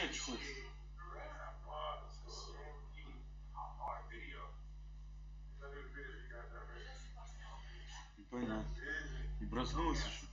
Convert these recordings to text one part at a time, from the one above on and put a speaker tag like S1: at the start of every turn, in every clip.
S1: чуть. Понятно. И проснулась еще?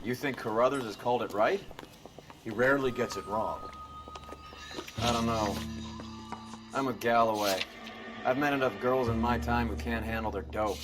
S2: You think Carruthers has called it right? He rarely gets it wrong. I don't know. I'm with Galloway. I've met enough girls in my time who can't handle their dope.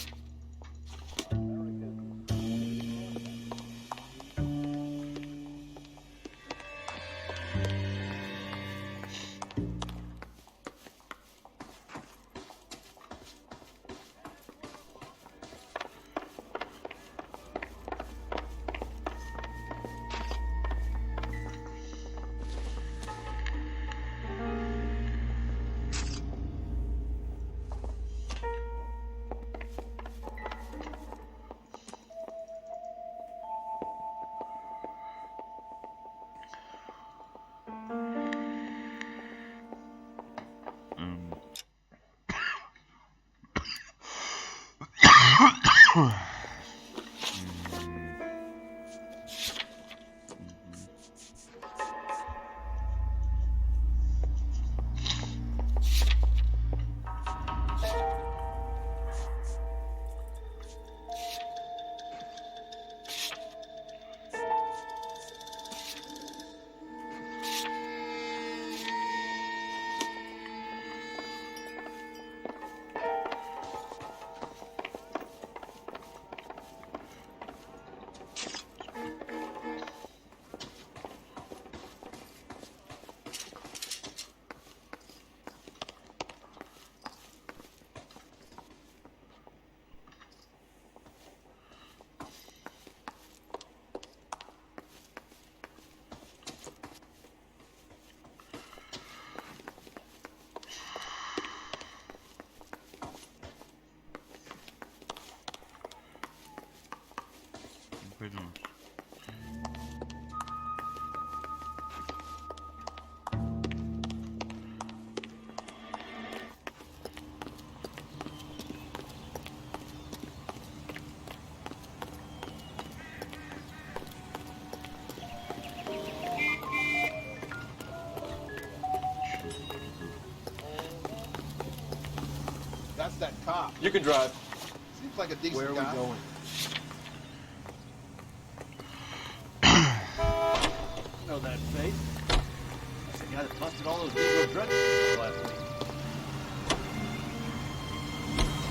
S1: Пойдем.
S3: That's that cop.
S2: You can drive.
S3: Seems like a decent
S2: Where are
S3: guy.
S2: we going?
S4: Know that face? That's the guy that busted all those Negro drug dealers last week.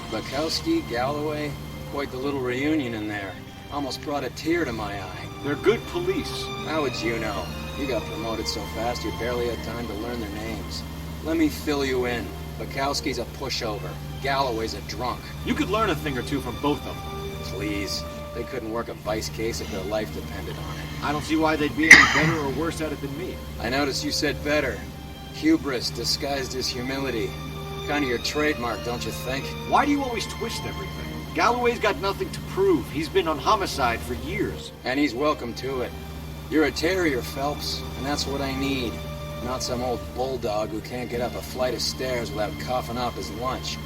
S5: Bukowski, Galloway, quite the little reunion in there. Almost brought a tear to my eye.
S2: They're good police.
S5: How would you know? You got promoted so fast you barely had time to learn their names. Let me fill you in. Bukowski's a pushover. Galloway's a drunk.
S2: You could learn a thing or two from both of them.
S5: Please. They couldn't work a vice case if their life depended on it.
S2: I don't see why they'd be any better or worse at it than me.
S5: I noticed you said better. Hubris disguised as humility. Kind of your trademark, don't you think?
S2: Why do you always twist everything?
S4: Galloway's got nothing to prove. He's been on homicide for years.
S5: And he's welcome to it. You're a terrier, Phelps, and that's what I need. Not some old bulldog who can't get up a flight of stairs without coughing up his lunch.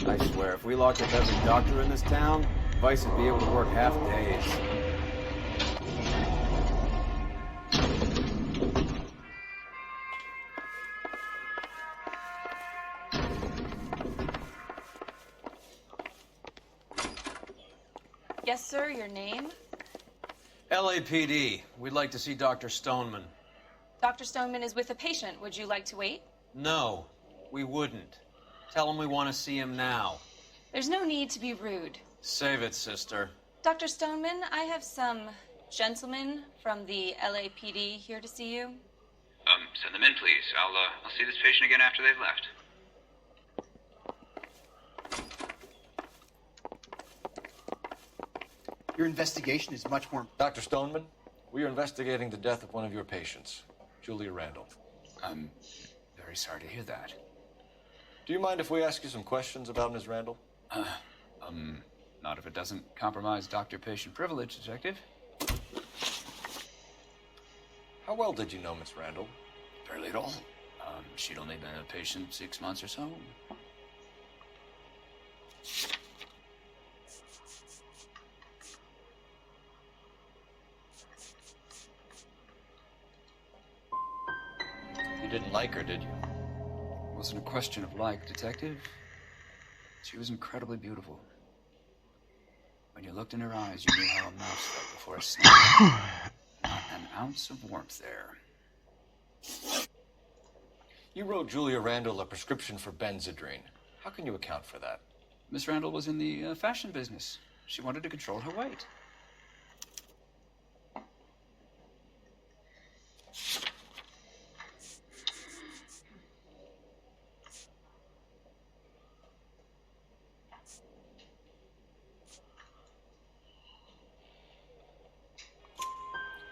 S2: I swear, if we locked up every doctor in this town, Vice would be able to work half days.
S6: Yes, sir, your name?
S2: LAPD. We'd like to see Dr. Stoneman.
S6: Dr. Stoneman is with a patient. Would you like to wait?
S2: No, we wouldn't. Tell him we want to see him now.
S6: There's no need to be rude.
S2: Save it, sister.
S6: Dr. Stoneman, I have some gentlemen from the LAPD here to see you.
S7: Send them in, please. I'll see this patient again after they've left.
S3: Your investigation is much more...
S8: Dr. Stoneman, we are investigating the death of one of your patients, Julia Randall.
S7: I'm very sorry to hear that.
S8: Do you mind if we ask you some questions about Ms. Randall?
S7: Not if it doesn't compromise doctor-patient privilege, Detective.
S8: How well did you know Miss Randall?
S7: Barely at all. She'd only been a patient 6 months or so.
S8: You didn't like her, did you?
S7: It wasn't a question of like, Detective. She was incredibly beautiful. When you looked in her eyes, you knew how a mouse felt before a snake. Not an ounce of warmth there.
S8: You wrote Julia Randall a prescription for Benzedrine. How can you account for that?
S7: Miss Randall was in the fashion business. She wanted to control her weight.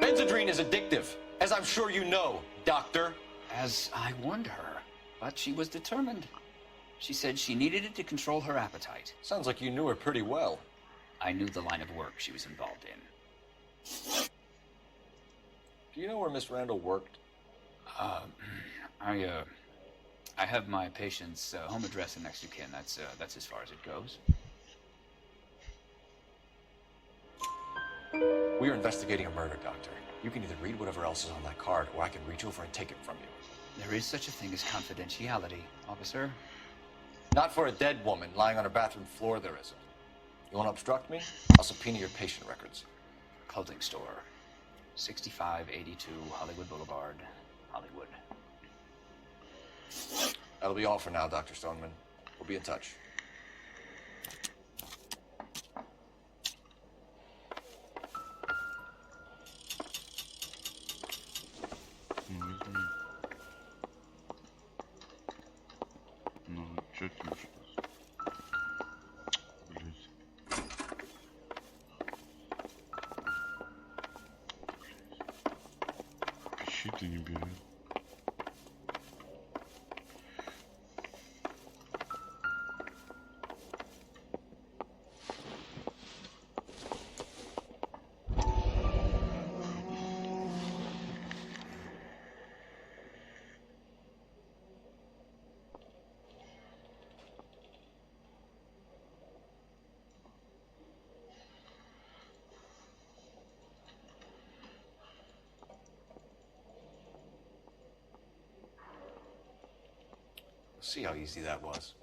S8: Benzedrine is addictive, as I'm sure you know, Doctor.
S7: As I warned her, but she was determined. She said she needed it to control her appetite.
S8: Sounds like you knew her pretty well.
S7: I knew the line of work she was involved in.
S8: Do you know where Miss Randall worked?
S7: I have my patient's home address and next of kin. That's as far as it goes.
S8: We are investigating a murder, Doctor. You can either read whatever else is on that card, or I can reach over and take it from you.
S7: There is such a thing as confidentiality, officer.
S8: Not for a dead woman lying on her bathroom floor, there isn't. You want to obstruct me? I'll subpoena your patient records.
S7: Clothing store. 6582 Hollywood Boulevard, Hollywood.
S8: That'll be all for now, Dr. Stoneman. We'll be in touch.
S1: Ну, чё ты уж? Блять. Щиты не берет.
S8: See how easy that was.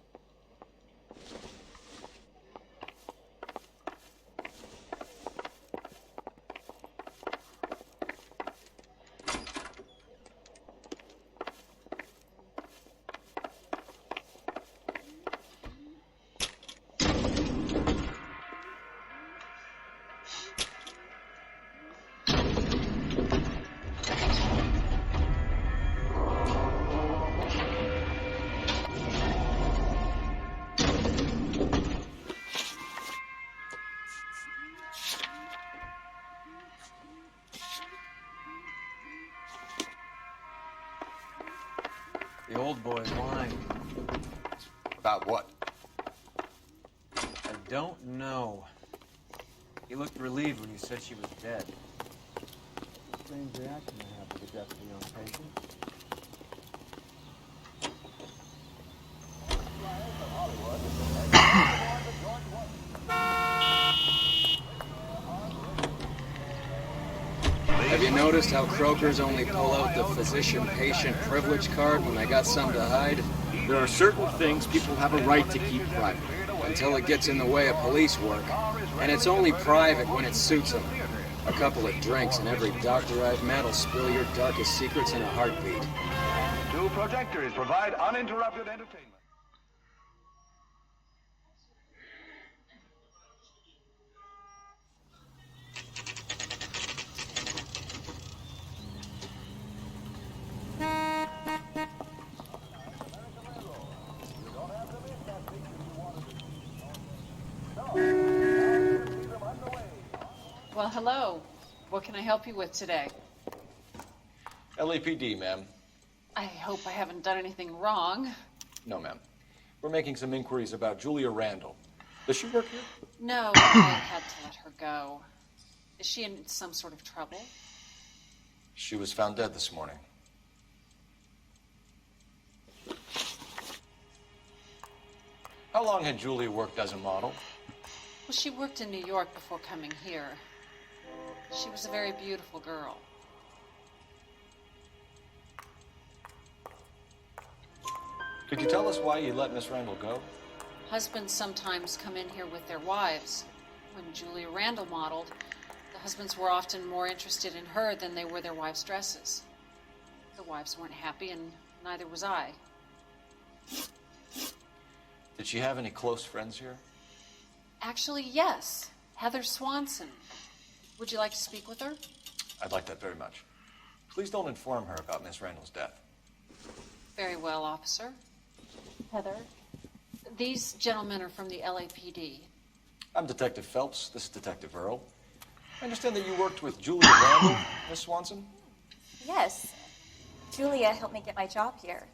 S2: The old boy's lying.
S8: About what?
S2: I don't know. He looked relieved when you said she was dead.
S4: Strange reaction to have with the death of a young patient.
S5: Have you noticed how croakers only pull out the physician-patient privilege card when they got something to hide?
S4: There are certain things people have a right to keep private.
S5: Until it gets in the way of police work. And it's only private when it suits them. A couple of drinks and every doctor I've met will spill your darkest secrets in a heartbeat.
S9: Two projectors provide uninterrupted entertainment.
S10: Well, hello. What can I help you with today?
S8: LAPD, ma'am.
S10: I hope I haven't done anything wrong.
S8: No, ma'am. We're making some inquiries about Julia Randall. Does she work here?
S10: No, I had to let her go. Is she in some sort of trouble?
S8: She was found dead this morning. How long had Julia worked as a model?
S10: Well, she worked in New York before coming here. She was a very beautiful girl.
S8: Could you tell us why you let Miss Randall go?
S10: Husbands sometimes come in here with their wives. When Julia Randall modeled, the husbands were often more interested in her than they were their wives' dresses. The wives weren't happy, and neither was I.
S8: Did she have any close friends here?
S10: Actually, yes. Heather Swanson. Would you like to speak with her?
S8: I'd like that very much. Please don't inform her about Miss Randall's death.
S10: Very well, officer. Heather, these gentlemen are from the LAPD.
S8: I'm Detective Phelps. This is Detective Earl. I understand that you worked with Julia Randall, Miss Swanson?
S6: Yes. Julia helped me get my job here.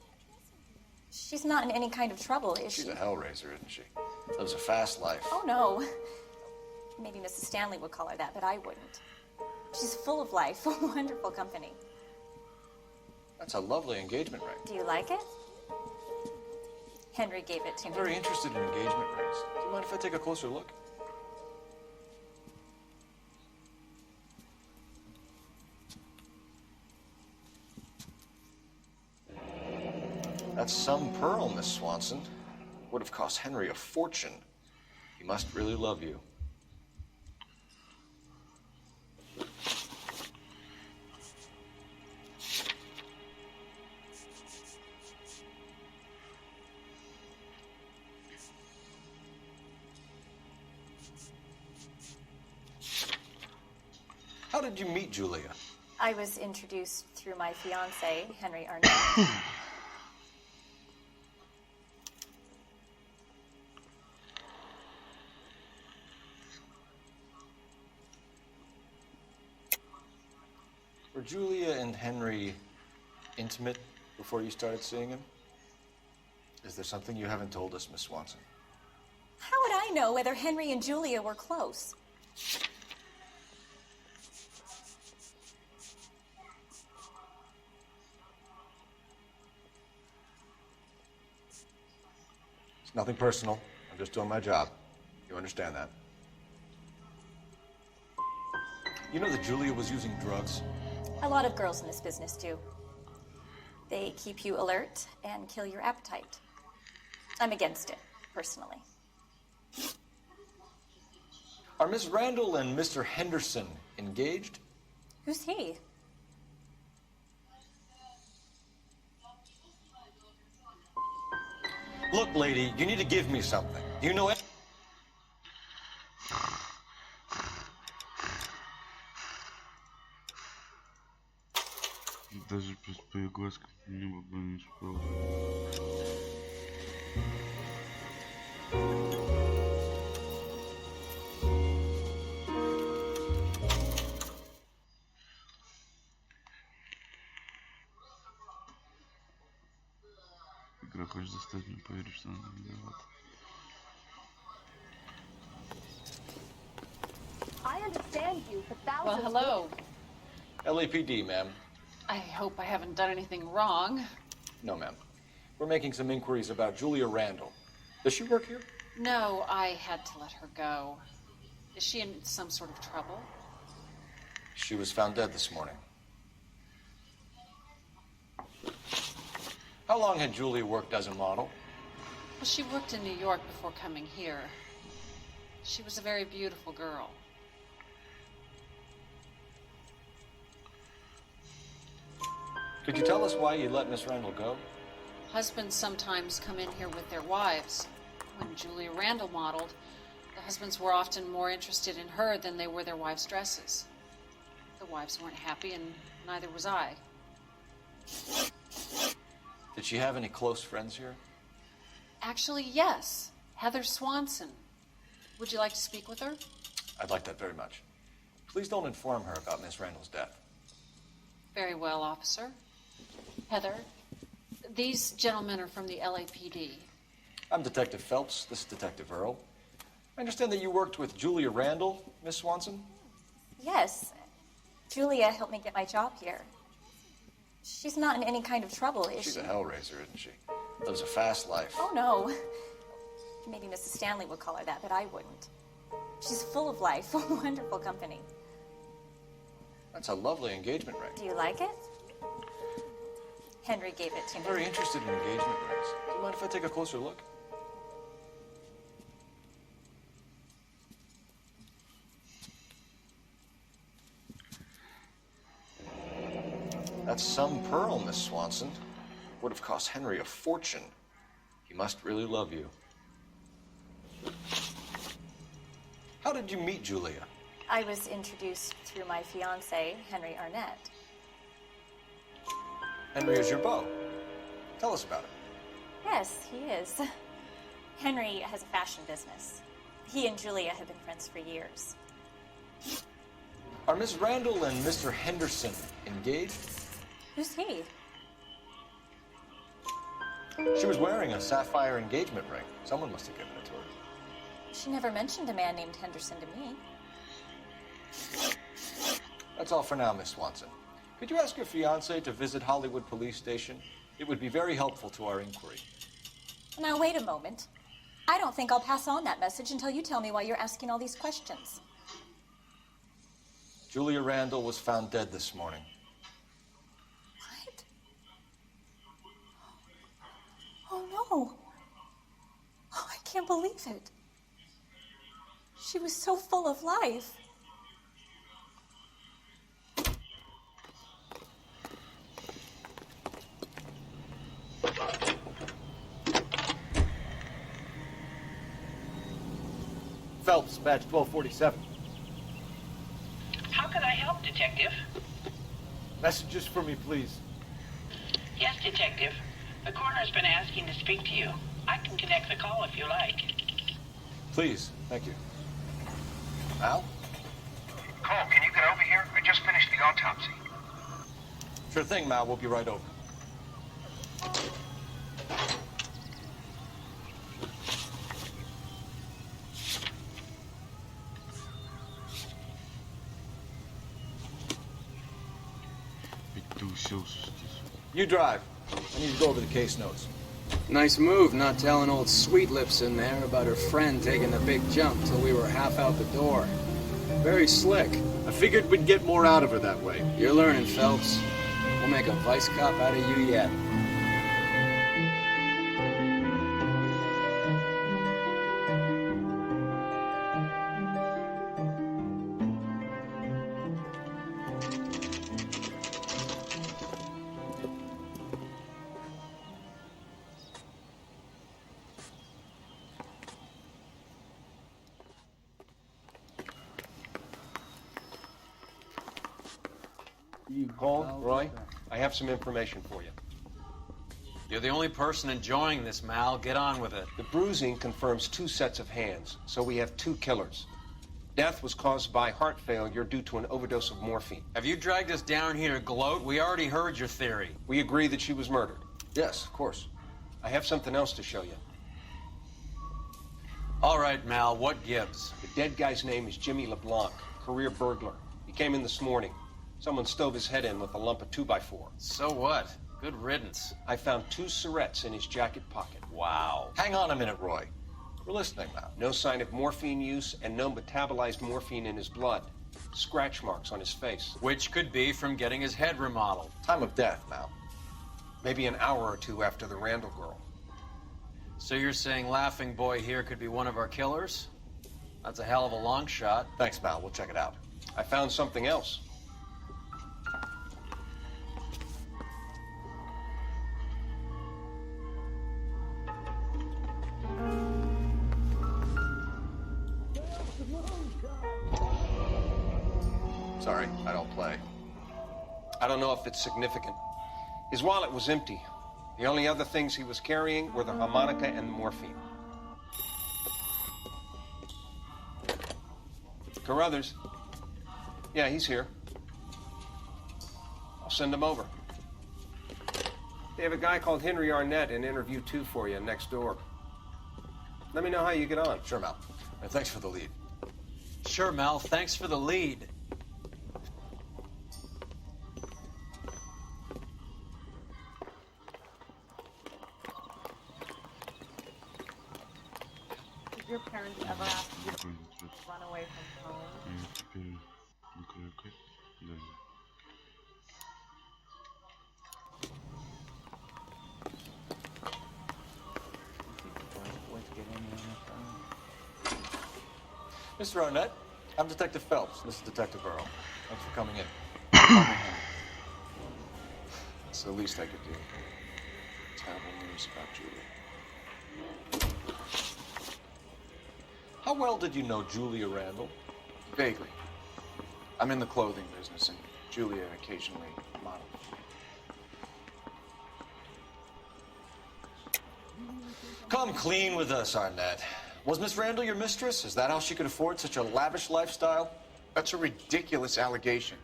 S6: She's not in any kind of trouble, is
S8: She's
S6: she?
S8: a hellraiser, isn't she? Lives a fast life.
S6: Oh, no. Maybe Mrs. Stanley would call her that, but I wouldn't. She's full of life, wonderful company.
S8: That's a lovely engagement ring.
S6: Do you like it? Henry gave it to
S8: I'm
S6: me.
S8: very interested in engagement rings. Do you mind if I take a closer look? That's some pearl, Miss Swanson. Would have cost Henry a fortune. He must really love you. How did you meet Julia?
S6: I was introduced through my fiancé, Henry Arnett.
S8: Were Julia and Henry intimate before you started seeing him? Is there something you haven't told us, Miss Swanson?
S6: How would I know whether Henry and Julia were close?
S8: It's nothing personal. I'm just doing my job. You understand that? You know that Julia was using drugs?
S6: A lot of girls in this business do. They keep you alert and kill your appetite. I'm against it, personally.
S8: Are Miss Randall and Mr. Henderson engaged?
S6: Who's he?
S8: Look, lady, you need to give me something. Do you know it?
S1: Даже по ее глазкам небо бы не успел. Хочешь достать, не поверишь, что она виновата.
S6: I understand you, but
S10: Well, hello.
S8: LAPD, ma'am.
S10: I hope I haven't done anything wrong.
S8: No, ma'am. We're making some inquiries about Julia Randall. Does she work here?
S10: No, I had to let her go. Is she in some sort of trouble?
S8: She was found dead this morning. How long had Julia worked as a model?
S10: Well, she worked in New York before coming here. She was a very beautiful girl.
S8: Could you tell us why you let Miss Randall go?
S10: Husbands sometimes come in here with their wives. When Julia Randall modeled, the husbands were often more interested in her than they were their wives' dresses. The wives weren't happy, and neither was I.
S8: Did she have any close friends here?
S10: Actually, yes. Heather Swanson. Would you like to speak with her?
S8: I'd like that very much. Please don't inform her about Miss Randall's death.
S10: Very well, officer. Heather, these gentlemen are from the LAPD.
S8: I'm Detective Phelps. This is Detective Earl. I understand that you worked with Julia Randall, Miss Swanson?
S6: Yes. Julia helped me get my job here. She's not in any kind of trouble, is
S8: She's
S6: she?
S8: a hellraiser, isn't she? Lives a fast life.
S6: Oh, no. Maybe Mrs. Stanley would call her that, but I wouldn't. She's full of life, wonderful company.
S8: That's a lovely engagement ring.
S6: Do you like it? Henry gave it to
S8: I'm
S6: me.
S8: very interested in engagement rings. Do you mind if I take a closer look? That's some pearl, Miss Swanson. Would have cost Henry a fortune. He must really love you. How did you meet Julia?
S6: I was introduced through my fiancé, Henry Arnett.
S8: Henry is your beau. Tell us about it.
S6: Yes, he is. Henry has a fashion business. He and Julia have been friends for years.
S8: Are Miss Randall and Mr. Henderson engaged?
S6: Who's he?
S8: She was wearing a sapphire engagement ring. Someone must have given it to her.
S6: She never mentioned a man named Henderson to me.
S8: That's all for now, Miss Swanson. Could you ask your fiancé to visit Hollywood Police Station? It would be very helpful to our inquiry.
S6: Now, wait a moment. I don't think I'll pass on that message until you tell me why you're asking all these questions.
S8: Julia Randall was found dead this morning.
S6: What? Oh, no. Oh, I can't believe it. She was so full of life.
S4: Phelps, badge 1247.
S11: How can I help, Detective?
S4: Messages for me, please.
S11: Yes, Detective. The coroner's been asking to speak to you. I can connect the call if you like.
S8: Please, thank you. Al?
S9: Cole, can you get over here? I just finished the autopsy.
S8: Sure thing, Mal. We'll be right over. You drive. I need to go over the case notes.
S5: Nice move not telling old Sweet Lips in there about her friend taking the big jump till we were half out the door. Very slick.
S4: I figured we'd get more out of her that way.
S5: You're learning, Phelps. We'll make a vice cop out of you yet.
S8: Cole, Roy, I have some information for you.
S2: You're the only person enjoying this, Mal. Get on with it.
S12: The bruising confirms 2 sets of hands, so we have 2 killers. Death was caused by heart failure due to an overdose of morphine.
S2: Have you dragged us down here to gloat? We already heard your theory.
S12: We agree that she was murdered.
S8: Yes, of course.
S12: I have something else to show you.
S2: All right, Mal, what gives?
S12: The dead guy's name is Jimmy LeBlanc, career burglar. He came in this morning. Someone stove his head in with a lump of 2x4.
S2: So what? Good riddance.
S12: I found 2 cigarettes in his jacket pocket.
S2: Wow.
S8: Hang on a minute, Roy. We're listening now.
S12: No sign of morphine use and no metabolized morphine in his blood. Scratch marks on his face.
S2: Which could be from getting his head remodeled.
S8: Time of death, Mal.
S12: Maybe an hour or 2 after the Randall girl.
S2: So you're saying Laughing Boy here could be one of our killers? That's a hell of a long shot.
S8: Thanks, Mal. We'll check it out.
S12: I found something else.
S8: Sorry, I don't play.
S12: I don't know if it's significant. His wallet was empty. The only other things he was carrying were the harmonica and the morphine. Carruthers. Yeah, he's here. I'll send him over. They have a guy called Henry Arnett in interview 2 for you next door. Let me know how you get on.
S8: Sure, Mal. And thanks for the lead.
S2: Sure, Mal. Thanks for the lead.
S13: Did your parents ever ask you to run away from home?
S1: Теперь выкликать. Да.
S8: Mr. Arnett, I'm Detective Phelps. This is Detective Earl. Thanks for coming in.
S7: It's the least I could do. Terrible news about Julia.
S8: How well did you know Julia Randall?
S7: Vaguely. I'm in the clothing business, and Julia occasionally models.
S8: Come clean with us, Arnett. Was Miss Randall your mistress? Is that how she could afford such a lavish lifestyle?
S7: That's a ridiculous allegation.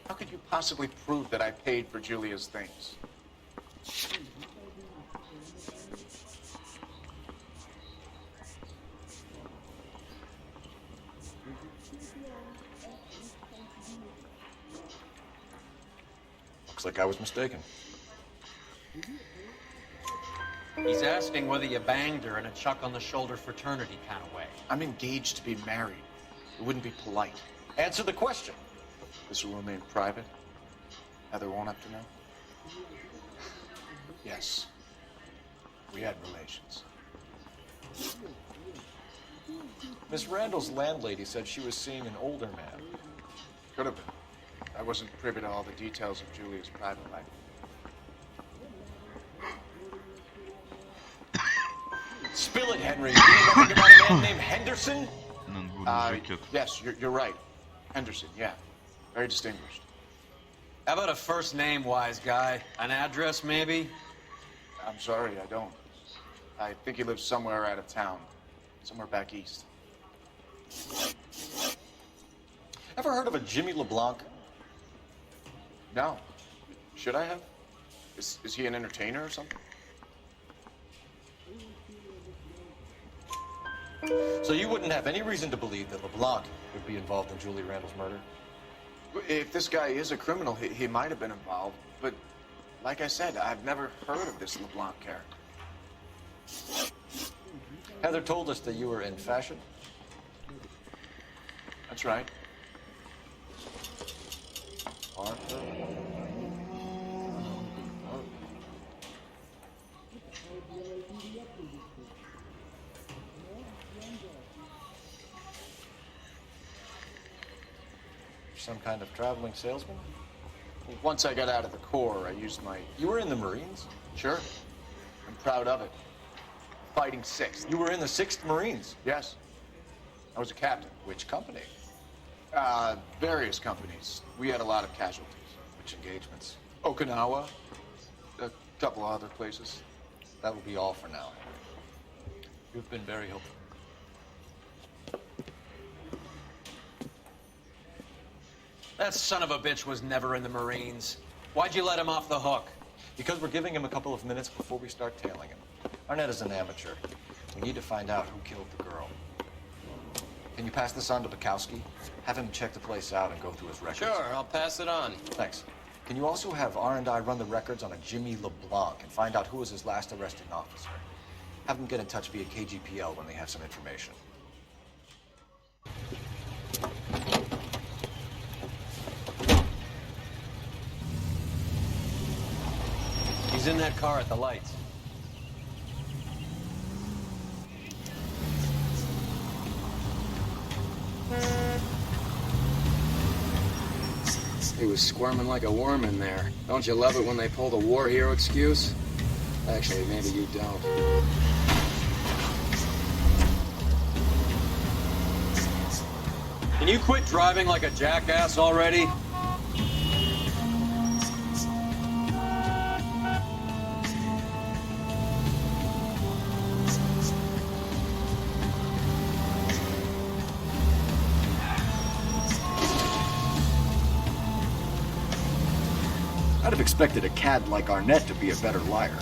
S7: How could you possibly prove that I paid for Julia's things?
S8: Looks like I was mistaken.
S2: He's asking whether you banged her in a chuck-on-the-shoulder fraternity kind of way.
S7: I'm engaged to be married. It wouldn't be polite.
S8: Answer the question.
S7: This will remain private. Heather won't have to know. Yes. We had relations.
S8: Miss Randall's landlady said she was seeing an older man.
S7: Could have been. I wasn't privy to all the details of Julia's private life.
S8: Spill it, Henry. You know nothing about a man named Henderson?
S7: Yes, you're right. Henderson, yeah. Very distinguished.
S2: How about a first name, wise guy? An address, maybe?
S7: I'm sorry, I don't. I think he lives somewhere out of town. Somewhere back east.
S8: Ever heard of a Jimmy LeBlanc?
S7: No. Should I have? Is he an entertainer or something?
S8: So you wouldn't have any reason to believe that LeBlanc would be involved in Julie Randall's murder?
S7: If this guy is a criminal, he might have been involved. But like I said, I've never heard of this LeBlanc character.
S8: Heather told us that you were in fashion.
S7: That's right.
S8: Arthur. Some kind of traveling salesman?
S7: Once I got out of the Corps, I used my...
S8: You were in the Marines?
S7: Sure. I'm proud of it. Fighting 6th.
S8: You were in the 6th Marines?
S7: Yes. I was a captain.
S8: Which company?
S7: Various companies. We had a lot of casualties.
S8: Which engagements?
S7: Okinawa. A couple of other places.
S8: That will be all for now. You've been very helpful.
S2: That son of a bitch was never in the Marines. Why'd you let him off the hook?
S8: Because we're giving him a couple of minutes before we start tailing him. Arnett is an amateur. We need to find out who killed the girl. Can you pass this on to Bukowski? Have him check the place out and go through his records.
S2: Sure, I'll pass it on.
S8: Thanks. Can you also have R&I run the records on a Jimmy LeBlanc and find out who was his last arresting officer? Have them get in touch via KGPL when they have some information.
S2: He's in that car at the lights.
S5: He was squirming like a worm in there. Don't you love it when they pull the war hero excuse? Actually, maybe you don't.
S2: Can you quit driving like a jackass already?
S3: I'd have expected a cad like Arnett to be a better liar.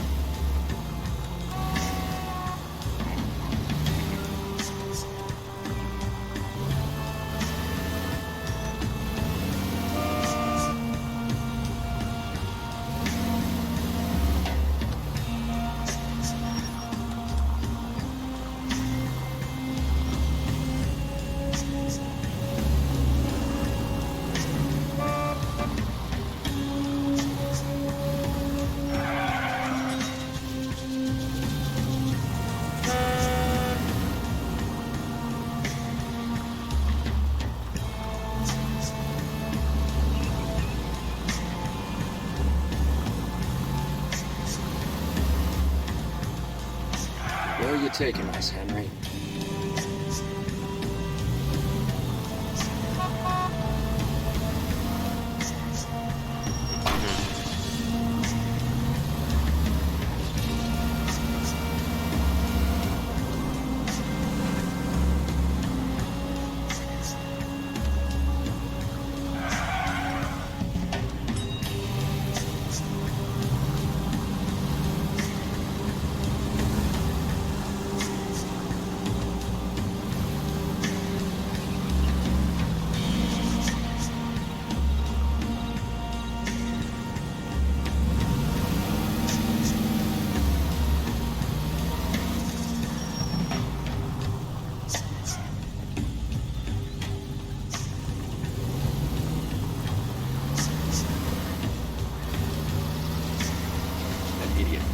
S5: Where are you taking us, Henry?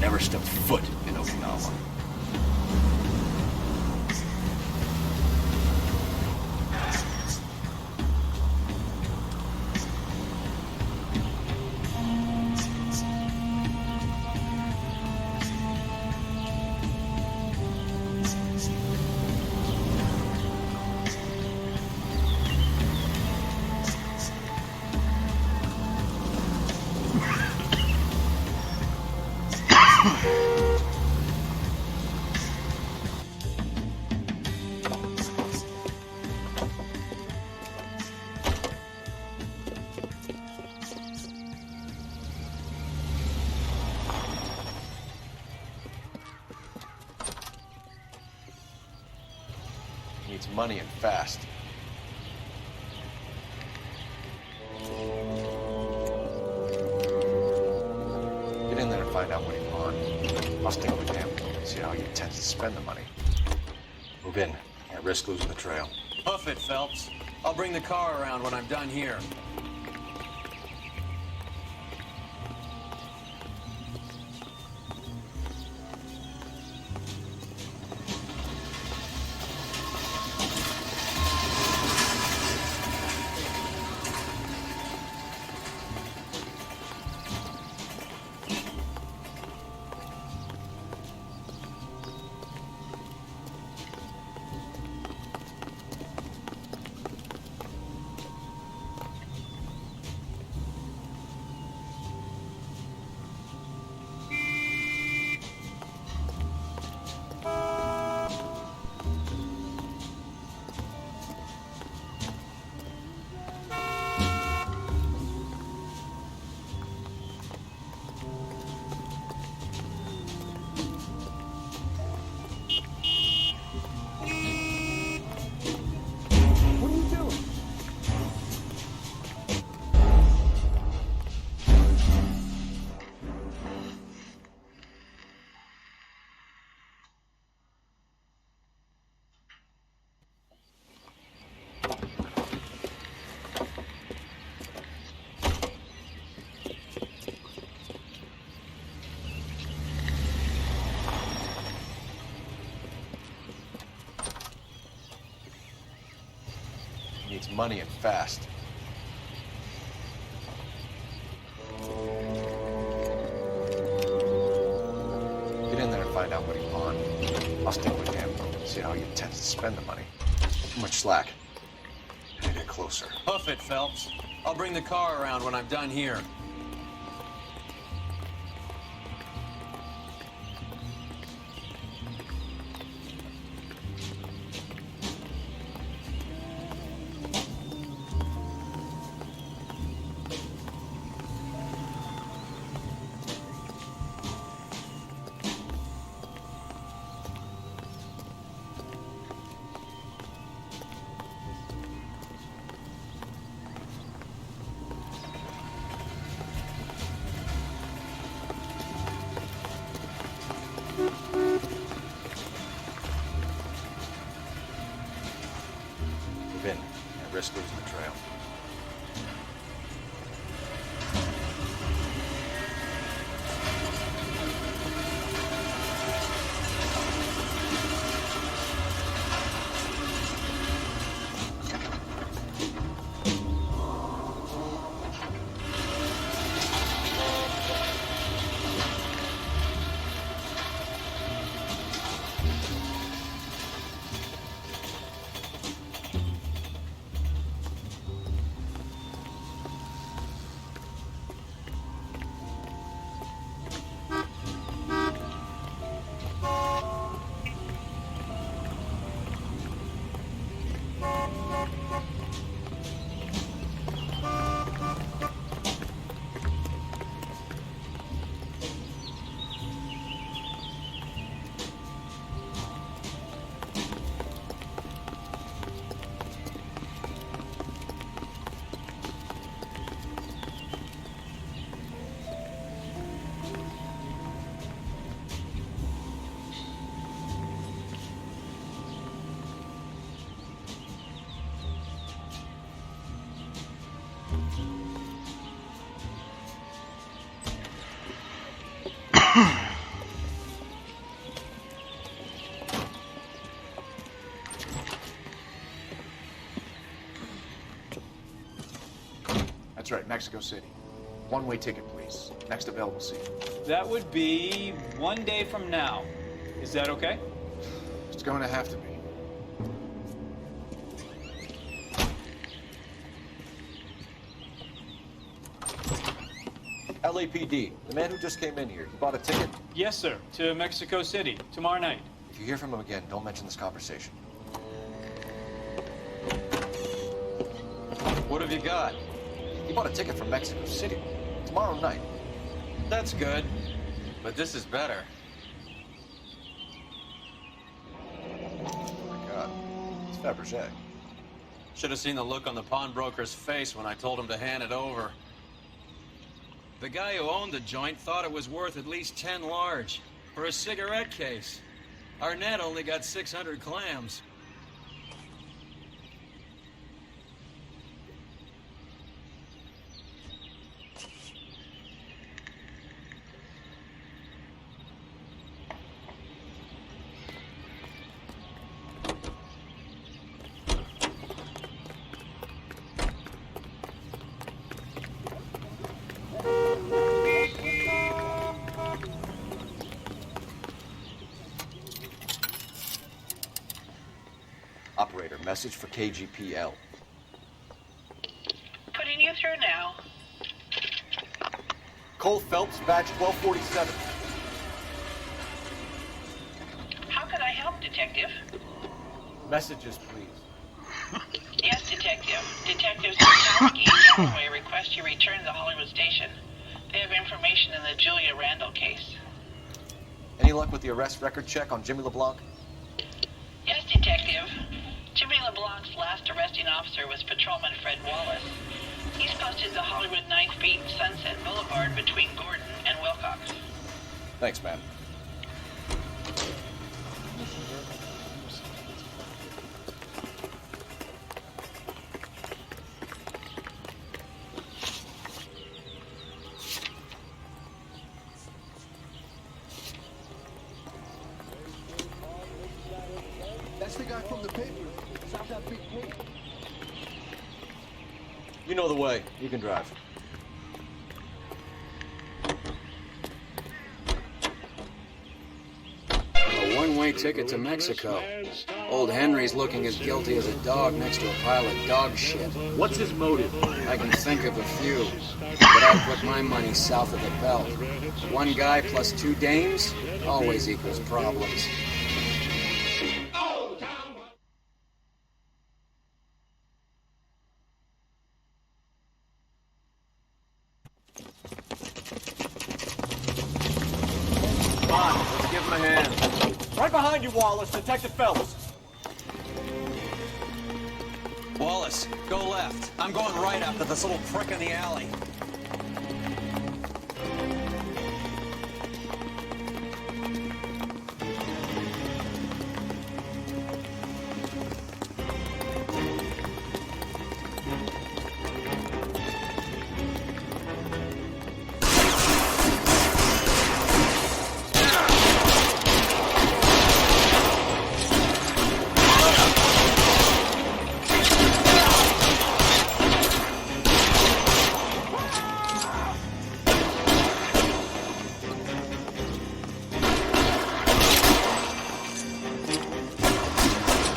S3: Never stepped foot in Okinawa.
S8: Needs money and fast. Get in there and find out what he pawned. I'll stay on the damn building and see how he intends to spend the money. Move in. Can't risk losing the trail.
S2: Hoof it, Phelps. I'll bring the car around when I'm done here.
S8: needs money and fast. Get in there and find out what he pawned. I'll stick with him, see how he intends to spend the money. Too much slack. I need to get closer.
S2: Hoof it, Phelps. I'll bring the car around when I'm done here.
S8: Move in. I risk losing the trail. That's right, Mexico City. One-way ticket, please. Next available seat.
S14: That would be 1 day from now. Is that okay?
S8: It's going to have to be. LAPD, the man who just came in here, he bought a ticket?
S14: Yes, sir. To Mexico City, tomorrow night.
S8: If you hear from him again, don't mention this conversation.
S2: What have you got?
S8: He bought a ticket from Mexico City. Tomorrow night.
S2: That's good. But this is better.
S8: Oh my God. It's Fabergé.
S2: Should have seen the look on the pawnbroker's face when I told him to hand it over. The guy who owned the joint thought it was worth at least 10 large for a cigarette case. Arnett only got 600 clams.
S8: Operator, message for KGPL.
S11: Putting you through now.
S8: Cole Phelps, badge 1247.
S11: How can I help, Detective?
S8: Messages, please.
S11: Yes, Detective. Detectives Kowalski and Galloway request you return to the Hollywood station. They have information in the Julia Randall case.
S8: Any luck with the arrest record check on Jimmy LeBlanc?
S11: Yes, Detective. Jimmy LeBlanc's last arresting officer was Patrolman Fred Wallace. He's posted the Hollywood 9th Beat Sunset Boulevard between Gordon and Wilcox.
S8: Thanks, man.
S15: That's the guy from the paper. It's not that big tape.
S2: You know the way. You can drive.
S5: A one-way ticket to Mexico. Old Henry's looking as guilty as a dog next to a pile of dog shit.
S4: What's his motive?
S5: I can think of a few, but I'd put my money south of the belt. One guy plus two dames always equals problems.
S2: Come on, let's give him a hand.
S4: Right behind you, Wallace. Detective Phelps.
S2: Wallace, go left. I'm going right after this little prick in the alley.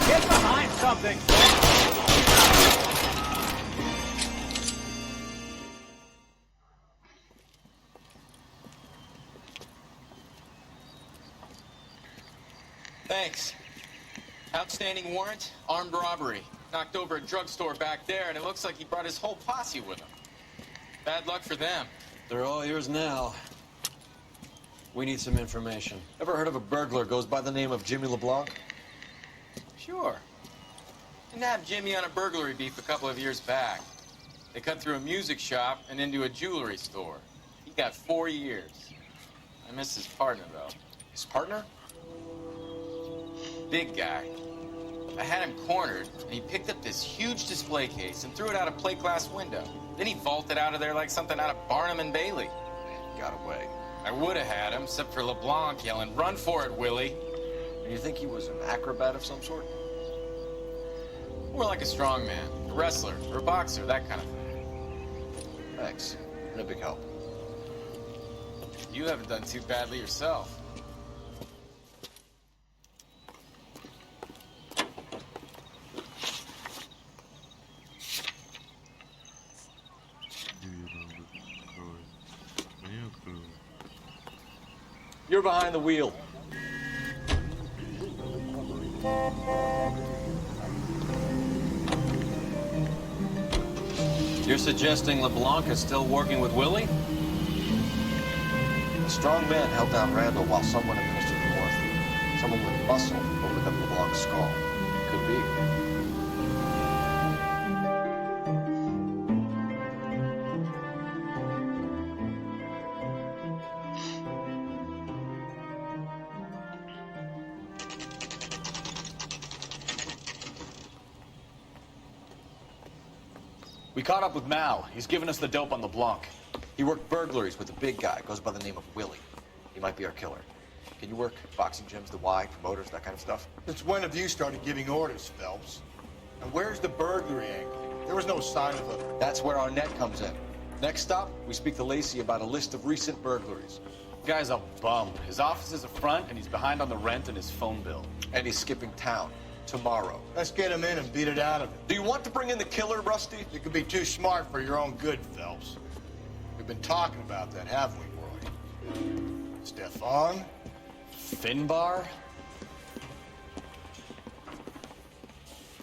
S4: Get behind something.
S15: Thanks. Outstanding warrant, armed robbery. Knocked over a drugstore back there, and it looks like he brought his whole posse with him. Bad luck for them.
S2: They're all yours now. We need some information. Ever heard of a burglar goes by the name of Jimmy LeBlanc?
S15: Sure. Nabbed Jimmy on a burglary beef a couple of years back. They cut through a music shop and into a jewelry store. He got 4 years. I miss his partner, though.
S8: His partner?
S15: Big guy. I had him cornered, and he picked up this huge display case and threw it out a plate glass window. Then he vaulted out of there like something out of Barnum and Bailey.
S8: Got away.
S15: I would have had him, except for LeBlanc yelling, "Run for it, Willie!"
S8: And you think he was an acrobat of some sort?
S15: More like a strongman, a wrestler, or a boxer, that kind of thing.
S8: Thanks. Been a big help.
S15: You haven't done too badly yourself.
S2: You're behind the wheel. You're suggesting LeBlanc is still working with Willie?
S8: A strong man held down Randall while someone administered the morphine. Someone with muscle opened up LeBlanc's skull.
S2: Could be.
S3: We caught up with Mao. He's given us the dope on LeBlanc.
S8: He worked burglaries with a big guy. Goes by the name of Willie. He might be our killer. Can you work boxing gyms, the Y, promoters, that kind of stuff?
S16: Since when have you started giving orders, Phelps? And where's the burglary angle? There was no sign of a...
S8: That's where Arnett comes in. Next stop, we speak to Lacey about a list of recent burglaries.
S3: Guy's a bum. His office is a front, and he's behind on the rent and his phone bill.
S8: And he's skipping town tomorrow.
S16: Let's get him in and beat it out of him.
S8: Do you want to bring in the killer, Rusty?
S16: You could be too smart for your own good, Phelps. We've been talking about that, haven't we, Roy? Stefan?
S3: Finbar?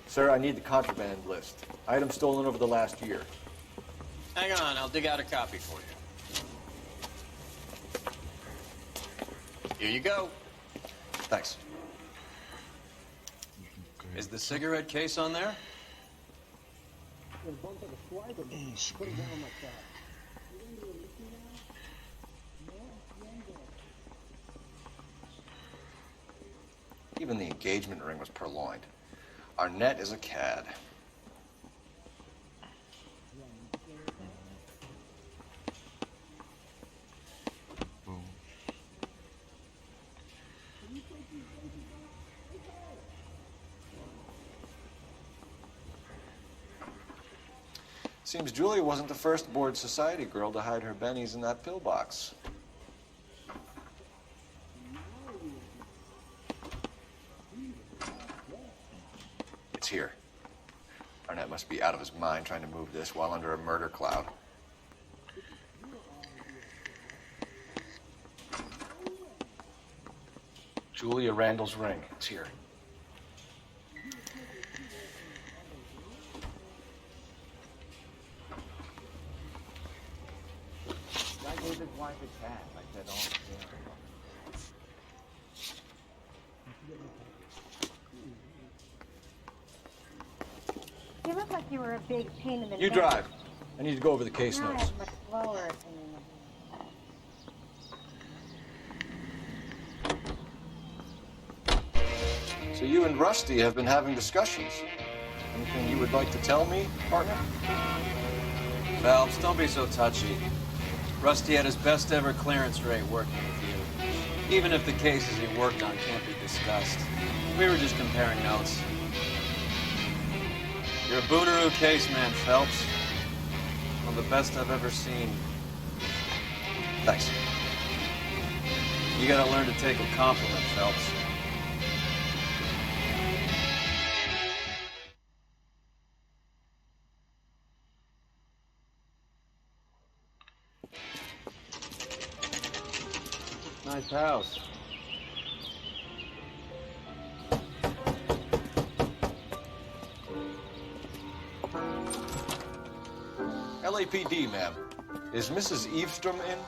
S2: Sir, I need the contraband list. Items stolen over the last year.
S15: Hang on, I'll dig out a copy for you. Here you go.
S8: Thanks.
S2: Is the cigarette case on there?
S8: Even the engagement ring was purloined. Arnett is a cad. Seems Julia wasn't the first bored society girl to hide her bennies in that pillbox. It's here. Arnett must be out of his mind trying to move this while under a murder cloud. Julia Randall's ring. It's here.
S4: I gave his wife a cat. I said, oh,
S13: You look like you were a big pain in the
S8: You
S13: neck.
S8: drive. I need to go over the case
S13: Now I
S8: notes.
S13: have much lower opinion of
S8: So you and Rusty have been having discussions. Anything you would like to tell me, partner?
S2: Phelps, don't be so touchy. Rusty had his best ever clearance rate working with you. Even if the cases he worked on can't be discussed. We were just comparing notes. You're a booneroo case man, Phelps. One of the best I've ever seen.
S8: Thanks.
S2: You gotta learn to take a compliment, Phelps. Nice house.
S8: LAPD, ma'am. Is Mrs. Eavestrom in?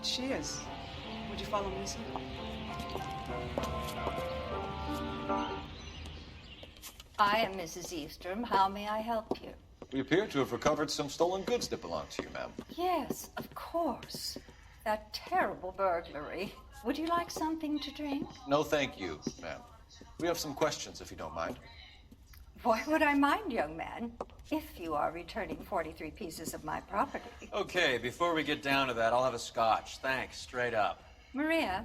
S17: She is. Would you follow me, sir?
S18: I am Mrs. Eastrom. How may I help you?
S8: We appear to have recovered some stolen goods that belong to you, ma'am.
S18: Yes, of course. That terrible burglary. Would you like something to drink?
S8: No, thank you, ma'am. We have some questions, if you don't mind.
S18: Why would I mind, young man, if you are returning 43 pieces of my property?
S2: Okay, before we get down to that, I'll have a scotch. Thanks, straight up.
S18: Maria,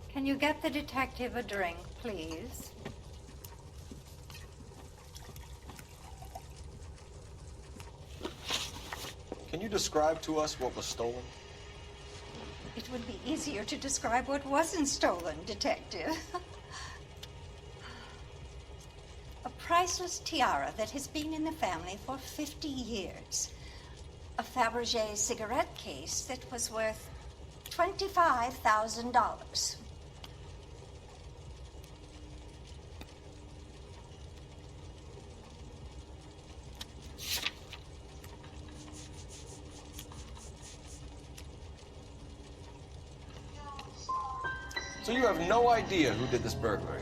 S18: can you get the detective a drink, please?
S8: Can you describe to us what was stolen?
S18: It would be easier to describe what wasn't stolen, detective. A priceless tiara that has been in the family for 50 years. A Fabergé cigarette case that was worth $25,000.
S8: So you have no idea who did this burglary?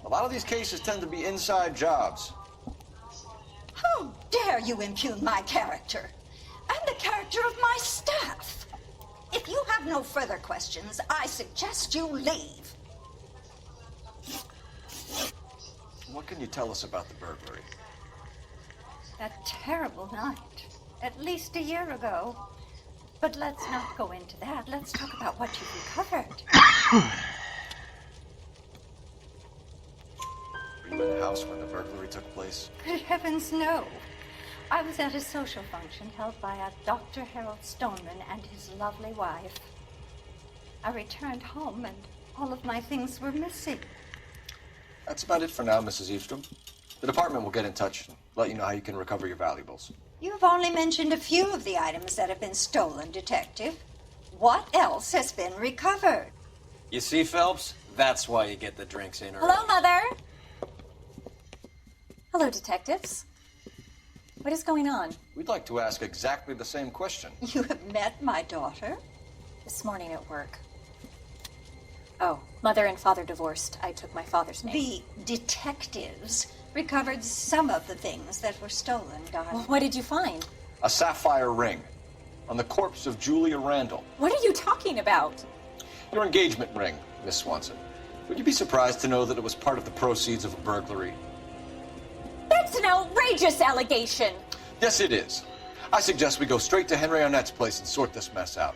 S8: A lot of these cases tend to be inside jobs.
S18: How dare you impugn my character and the character of my staff? If you have no further questions, I suggest you leave.
S8: What can you tell us about the burglary?
S18: That terrible night, at least a year ago. But let's not go into that. Let's talk about what you've recovered.
S8: Were you in the house when the burglary took place?
S18: Good heavens, no. I was at a social function held by a Dr. Harold Stoneman and his lovely wife. I returned home and all of my things were missing.
S8: That's about it for now, Mrs. Eavestrom. The department will get in touch and let you know how you can recover your valuables.
S18: You've only mentioned a few of the items that have been stolen, Detective. What else has been recovered?
S2: You see, Phelps? That's why you get the drinks in early.
S6: Hello, Mother. Hello, detectives. What is going on?
S8: We'd like to ask exactly the same question.
S18: You have met my daughter?
S6: This morning at work. Oh, Mother and Father divorced. I took my father's name.
S18: The detectives recovered some of the things that were stolen, darling.
S6: Well, what did you find?
S8: A sapphire ring on the corpse of Julia Randall.
S6: What are you talking about?
S8: Your engagement ring, Miss Swanson. Would you be surprised to know that it was part of the proceeds of a burglary?
S6: That's an outrageous allegation.
S8: Yes, it is. I suggest we go straight to Henry Arnett's place and sort this mess out.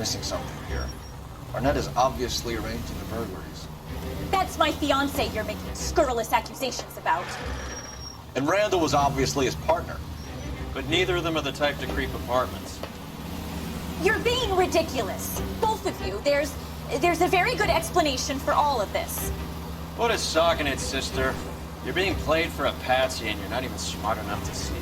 S8: missing something here. Arnett is obviously arranging the burglaries.
S6: That's my fiance you're making scurrilous accusations about.
S8: And Randall was obviously his partner.
S2: But neither of them are the type to creep apartments.
S6: You're being ridiculous. Both of you. There's a very good explanation for all of this.
S2: What is socking it, sister? You're being played for a patsy and you're not even smart enough to see it.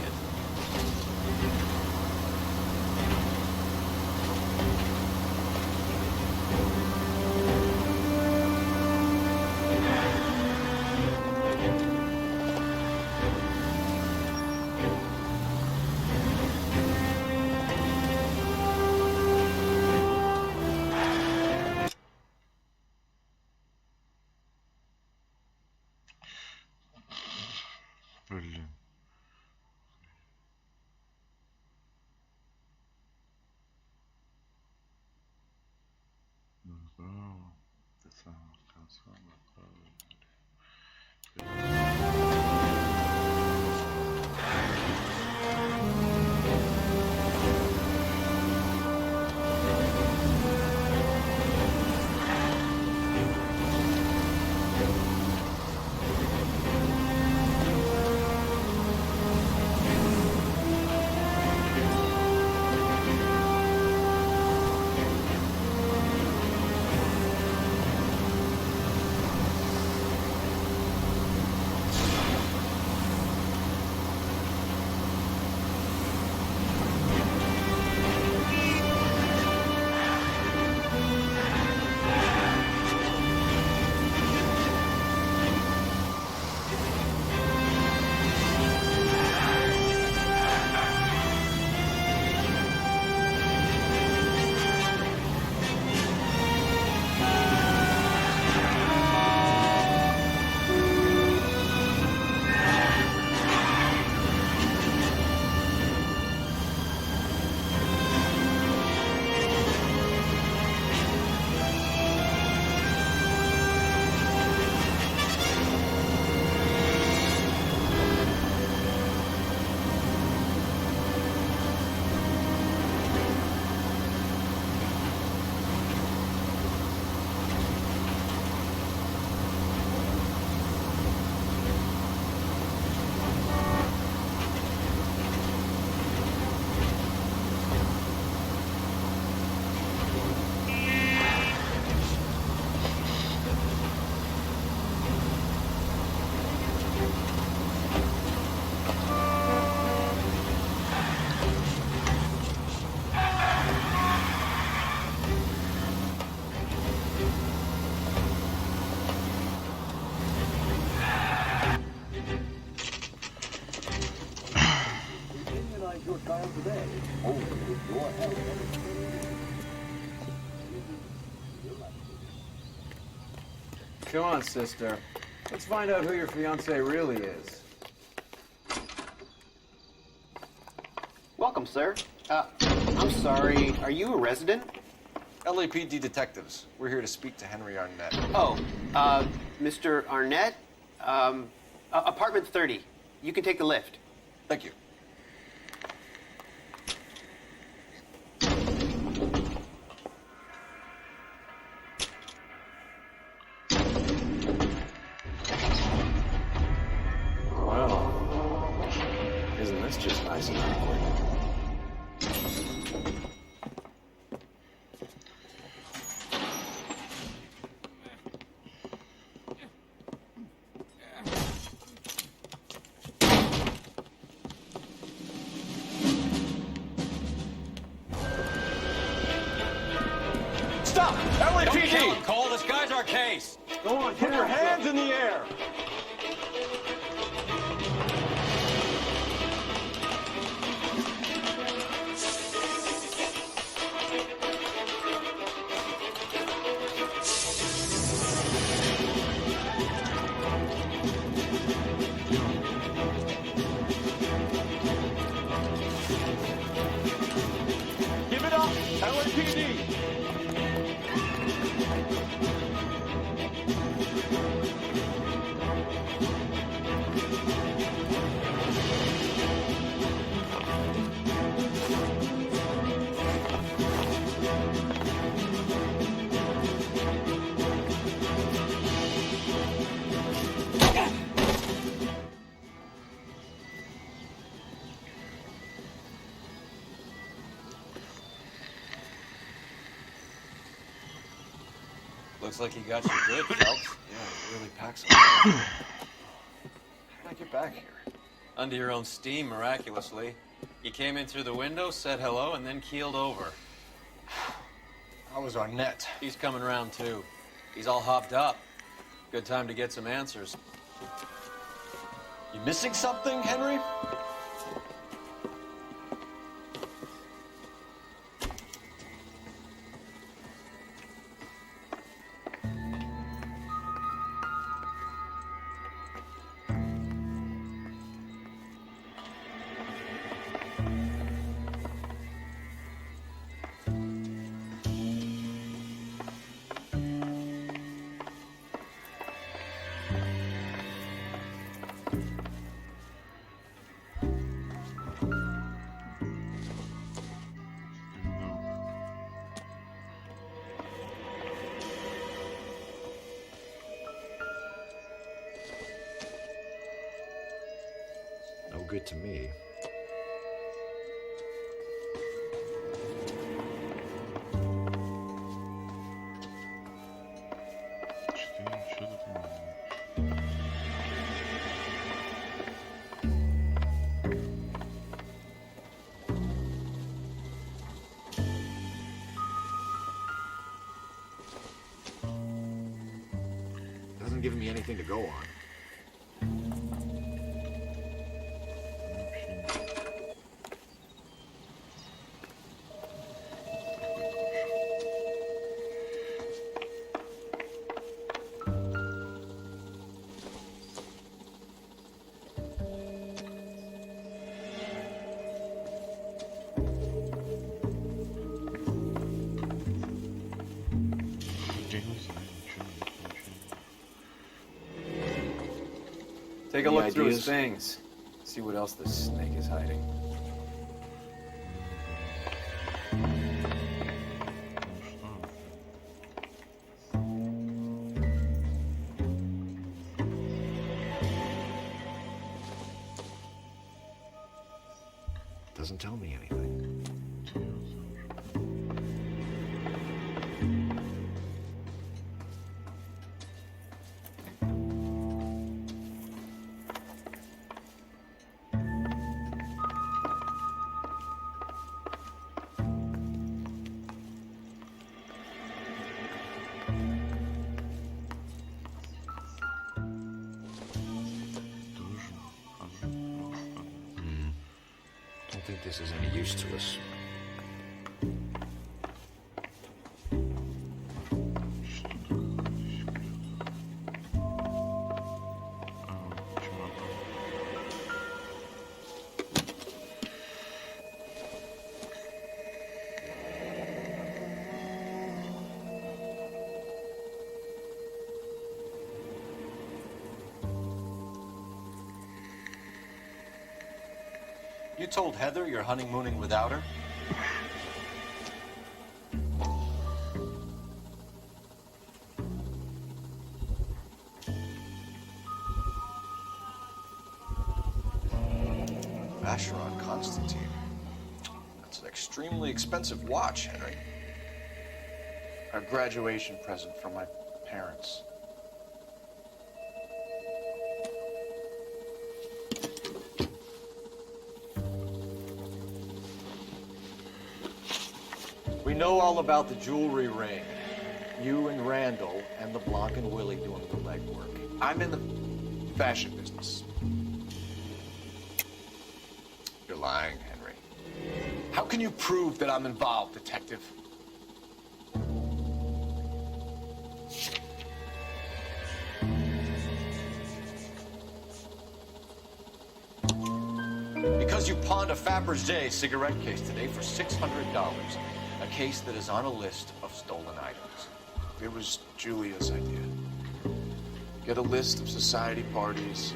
S1: Brilliant.
S2: Come on, sister. Let's find out who your fiance really is.
S19: Welcome, sir. I'm sorry, are you a resident?
S8: LAPD detectives. We're here to speak to Henry Arnett.
S19: Oh, Mr. Arnett? Apartment 30. You can take the lift.
S8: Thank you.
S2: Well, isn't this just nice and awkward?
S8: Stop!
S2: Don't kill
S8: LAPD!
S2: him, Cole. This guy's our case.
S8: Go on, put your hands in the air! Give it up, LAPD!
S2: Looks like he got you good, Phelps.
S3: Yeah, it really packs a punch. How did I get back here?
S2: Under your own steam, miraculously. You came in through the window, said hello, and then keeled over.
S16: How was Arnett?
S2: He's coming around, too. He's all hopped up. Good time to get some answers.
S8: You missing something, Henry?
S3: No good to me. Doesn't give me anything to go on.
S2: Take a
S3: Any
S2: look through his
S3: ideas?
S2: things. See what else this snake is hiding.
S3: Doesn't tell me anything. Don't think this is any use to us.
S8: You told Heather you're honeymooning without her? Vacheron Constantine. That's an extremely expensive watch, Henry.
S16: A graduation present from my parents.
S8: We know all about the jewelry ring. You and Randall and LeBlanc and Willie doing the legwork.
S16: I'm in the fashion business.
S8: You're lying, Henry.
S16: How can you prove that I'm involved, Detective?
S8: Because you pawned a Fabergé cigarette case today for $600. A case that is on a list of stolen items.
S16: It was Julia's idea. Get a list of society parties,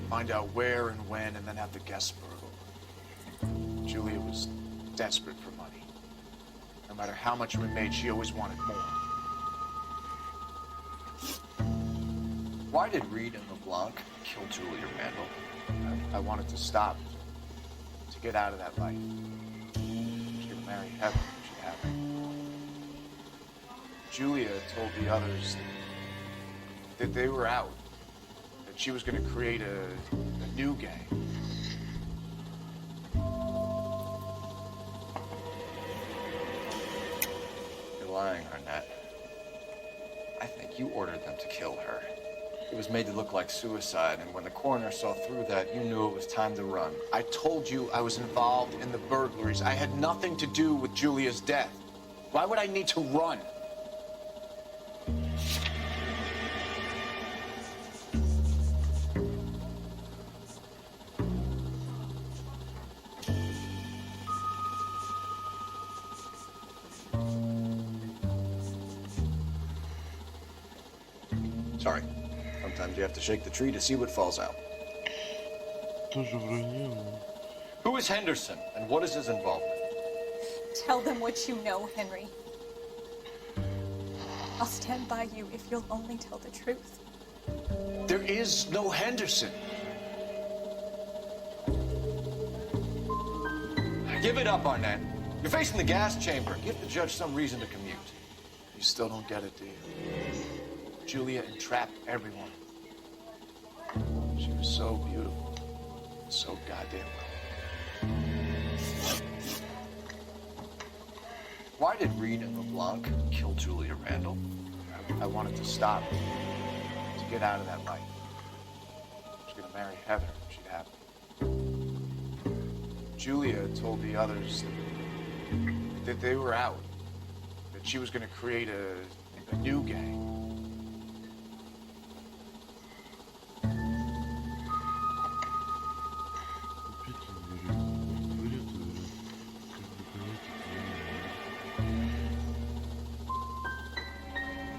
S16: find out where and when, and then have the guests burgle. Julia was desperate for money. No matter how much we made, she always wanted more.
S8: Why did Reed and LeBlanc kill Julia Randall?
S16: I wanted to stop, to get out of that life. She could marry Heather, she'd have her. Julia told the others that they were out, that she was going to create a new gang.
S8: You're lying, Arnett. I think you ordered them to kill her. It was made to look like suicide, and when the coroner saw through that, you knew it was time to run.
S16: I told you I was involved in the burglaries. I had nothing to do with Julia's death. Why would I need to run?
S8: Sorry. Sometimes you have to shake the tree to see what falls out. Who is Henderson, and what is his involvement?
S6: Tell them what you know, Henry. I'll stand by you if you'll only tell the truth.
S16: There is no Henderson.
S8: Give it up, Arnett. You're facing the gas chamber. Give the judge some reason to commute.
S16: You still don't get it, do you? Julia entrapped everyone. She was so beautiful. So goddamn well.
S8: Why did Reed and LeBlanc kill Julia Randall?
S16: I wanted to stop her, to get out of that life. I was going to marry Heather if she'd have me. Julia told the others that they were out, that she was going to create a new gang.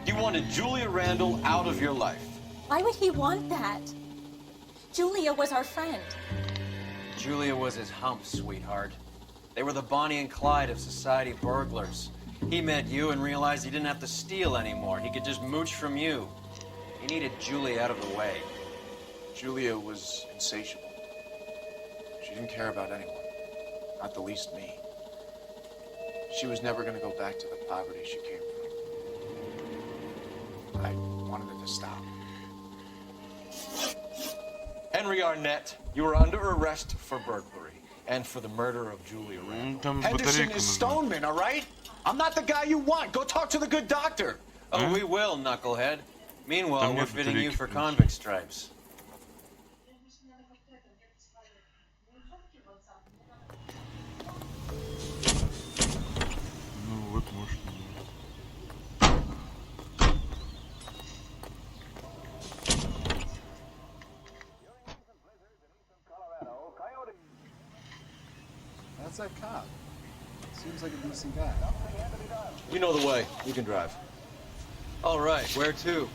S8: You wanted Julia Randall out of your life.
S6: Why would he want that? Julia was our friend.
S2: Julia was his hump, sweetheart. They were the Bonnie and Clyde of society burglars. He met you and realized he didn't have to steal anymore. He could just mooch from you. He needed Julia out of the way.
S16: Julia was insatiable. She didn't care about anyone, not the least me. She was never going to go back to the poverty she came from. I wanted it to stop.
S8: Henry Arnett, you are under arrest for burglary and for the murder of Julia Randall.
S16: Henderson is Stoneman, all right? I'm not the guy you want. Go talk to the good doctor.
S2: Oh, we will, knucklehead. Meanwhile,
S1: Там
S2: we're
S1: нет
S2: fitting you
S1: батарейки,
S2: for
S1: в принципе.
S2: convict stripes.
S1: Ну вот, может.
S3: That's that cop. Seems like a decent guy.
S8: You know the way. You can drive.
S2: All right, where to?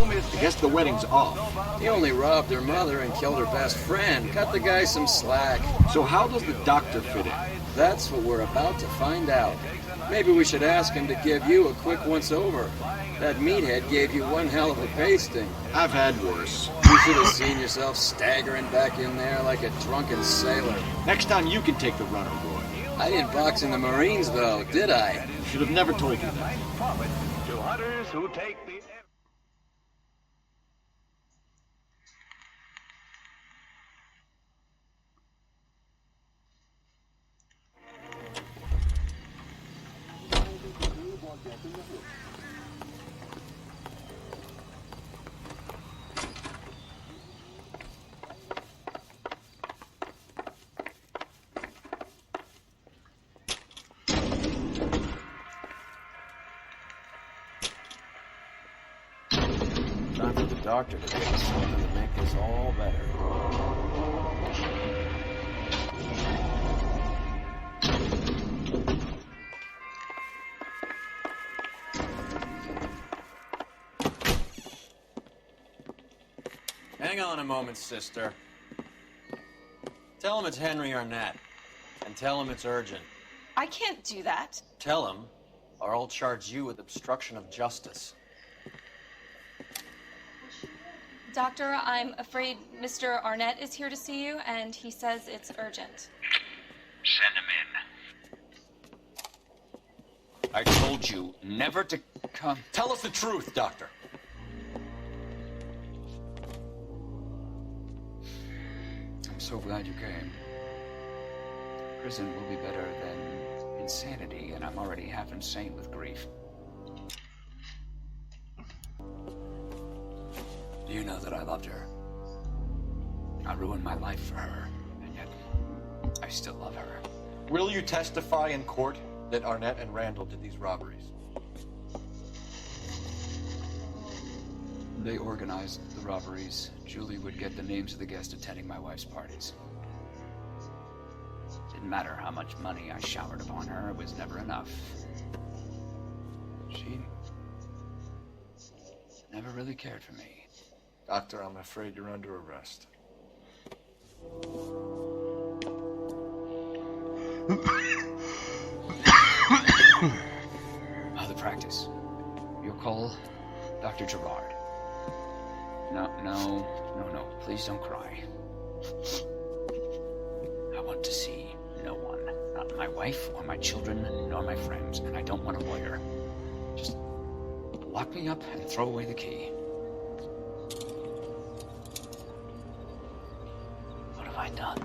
S3: I guess the wedding's off.
S5: He only robbed her mother and killed her best friend. Cut the guy some slack.
S3: So how does the doctor fit in?
S5: That's what we're about to find out. Maybe we should ask him to give you a quick once-over. That meathead gave you one hell of a pasting.
S3: I've had worse.
S5: You should have seen yourself staggering back in there like a drunken sailor.
S3: Next time you can take the runner, boy.
S5: I didn't box in the Marines, though, did I?
S3: Should have never told you that.
S9: To hunters who take the...
S2: Time for the doctor to give us something to make this all better. Hang on a moment, sister. Tell him it's Henry Arnett, and tell him it's urgent.
S6: I can't do that.
S2: Tell him, or I'll charge you with obstruction of justice.
S6: Doctor, I'm afraid Mr. Arnett is here to see you, and he says it's urgent.
S7: Send him in. I told you never to come.
S8: Tell us the truth, Doctor.
S7: I'm so glad you came. Prison will be better than insanity, and I'm already half insane with grief. You know that I loved her. I ruined my life for her, and yet I still love her.
S8: Will you testify in court that Arnett and Randall did these robberies?
S7: They organized the robberies. Julie would get the names of the guests attending my wife's parties. Didn't matter how much money I showered upon her, it was never enough. She never really cared for me.
S8: Doctor, I'm afraid you're under arrest.
S7: The practice. You'll call Dr. Gerard. No. Please don't cry. I want to see no one. Not my wife or my children, nor my friends. And I don't want a lawyer. Just lock me up and throw away the key. What have I done?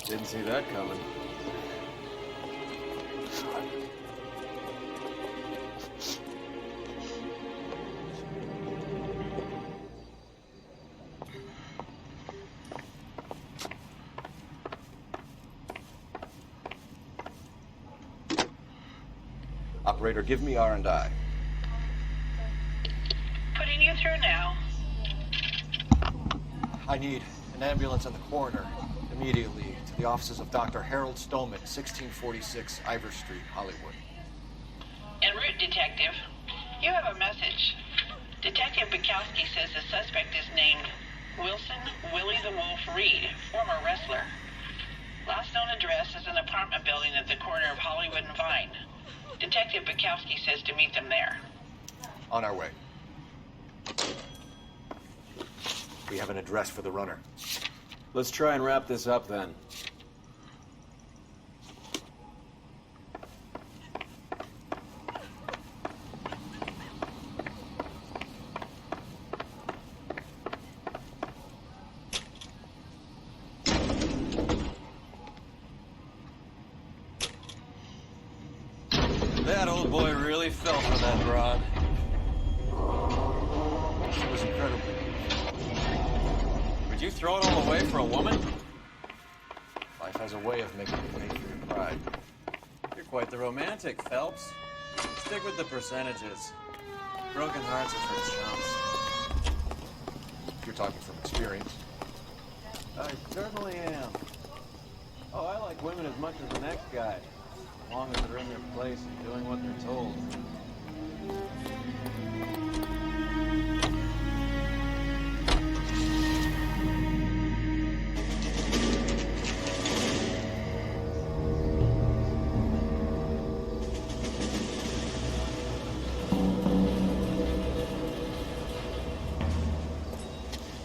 S2: Didn't see that coming.
S8: Operator, give me R&I.
S11: Putting you through now.
S8: I need an ambulance and the coroner immediately to the offices of Dr. Harold Stoneman, 1646 Ivor Street, Hollywood.
S11: En route, Detective. You have a message. Detective Bukowski says the suspect is named Wilson Willie the Wolf Reed, former wrestler. Last known address is an apartment building at the corner of Hollywood and Vine. Detective Bukowski says to meet them there.
S8: On our way. We have an address for the runner.
S2: Let's try and wrap this up then.
S15: That old boy really fell for that broad.
S8: She was incredibly beautiful.
S15: Would you throw it all away for a woman?
S8: Life has a way of making you pay for your pride.
S2: You're quite the romantic, Phelps. Stick with the percentages. Broken hearts are for chumps.
S8: You're talking from experience.
S2: I certainly am. Oh, I like women as much as the next guy. As long as they're in their place and doing what they're told.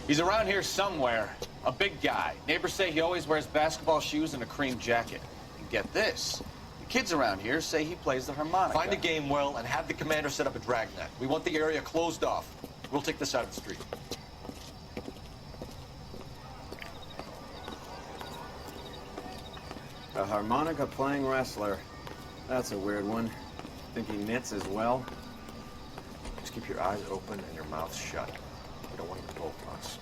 S15: He's around here somewhere. A big guy. Neighbors say he always wears basketball shoes and a cream jacket. And get this. The kids around here say he plays the harmonica.
S8: Find a game well and have the commander set up a dragnet. We want the area closed off. We'll take this out of the street.
S2: A harmonica playing wrestler. That's a weird one. Think he knits as well?
S8: Just keep your eyes open and your mouth shut. We don't want him to bolt us.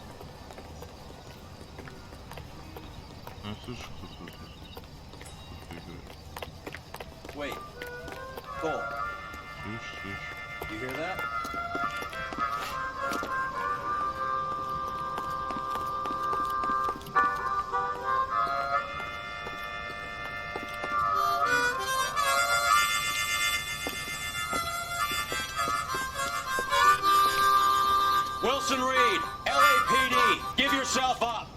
S2: Wait. Cole. You hear that?
S15: Wilson Reed, LAPD, give yourself up.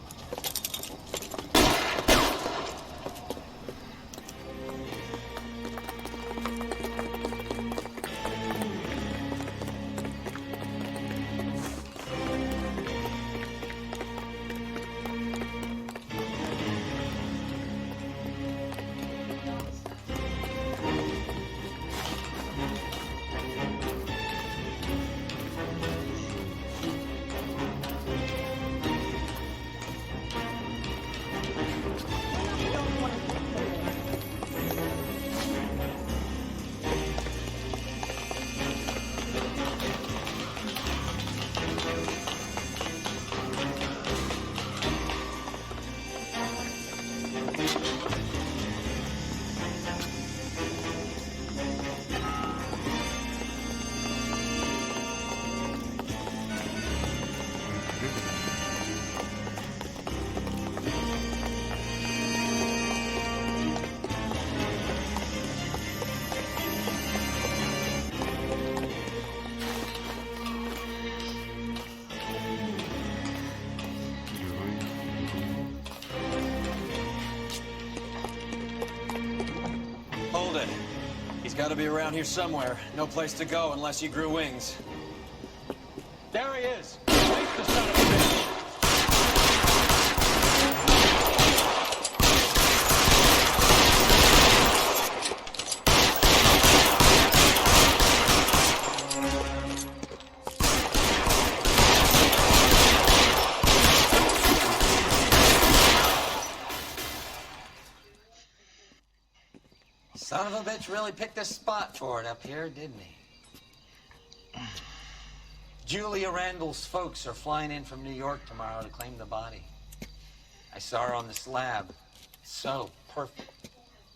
S2: got to be around here somewhere. No place to go unless he grew wings.
S14: There he is. Release the son of a bitch.
S5: Son of a bitch really picked a spot for it up here, didn't he? Julia Randall's folks are flying in from New York tomorrow to claim the body. I saw her on the slab. So perfect.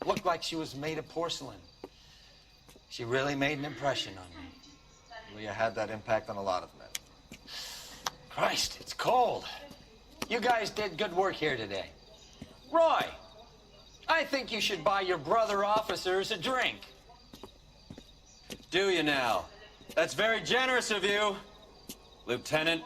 S5: Looked like she was made of porcelain. She really made an impression on me.
S8: Julia had that impact on a lot of men.
S5: Christ, it's cold. You guys did good work here today. Roy, I think you should buy your brother officers a drink.
S2: Do you now? That's very generous of you, Lieutenant.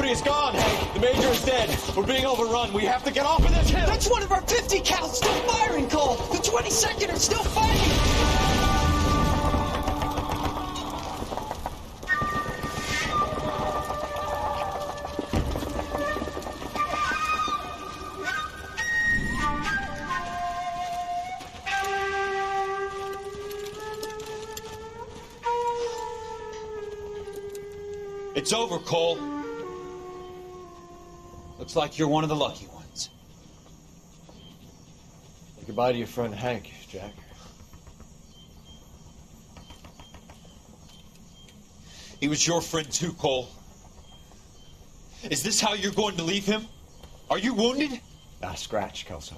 S20: Is gone, Hank. The Major is dead. We're being overrun. We have to get off of this hill.
S21: That's one of our 50 cal still firing, Cole. The 22nd are still fighting.
S20: It's over, Cole. Looks like you're one of the lucky ones.
S8: Say goodbye to your friend Hank, Jack.
S20: He was your friend too, Cole. Is this how you're going to leave him? Are you wounded?
S8: Nah, scratch, Kelso.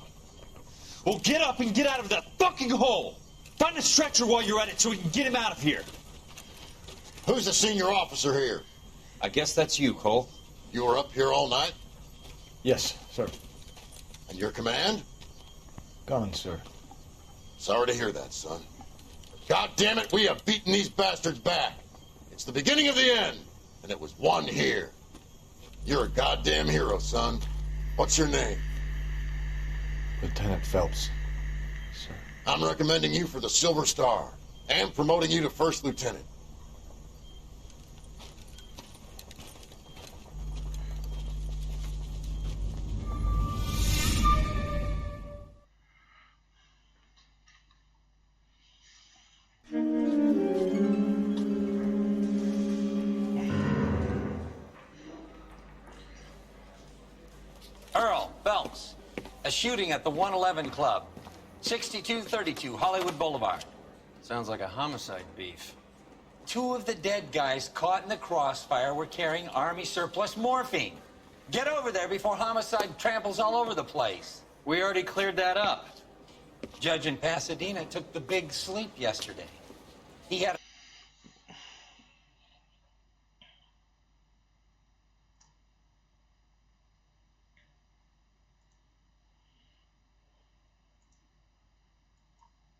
S20: Well, get up and get out of that fucking hole! Find a stretcher while you're at it so we can get him out of here.
S22: Who's the senior officer here?
S20: I guess that's you, Cole.
S22: You were up here all night?
S8: Yes, sir.
S22: And your command?
S8: Gone, sir.
S22: Sorry to hear that, son. God damn it, we have beaten these bastards back. It's the beginning of the end, and it was one here. You're a goddamn hero, son. What's your name?
S8: Lieutenant Phelps, sir.
S22: I'm recommending you for the Silver Star, and promoting you to First Lieutenant.
S5: Earl Phelps, a shooting at the 111 Club, 6232 Hollywood Boulevard.
S2: Sounds like a homicide beef.
S5: Two of the dead guys caught in the crossfire were carrying Army surplus morphine. Get over there before homicide tramples all over the place.
S2: We already cleared that up.
S5: Judge in Pasadena took the big sleep yesterday. He had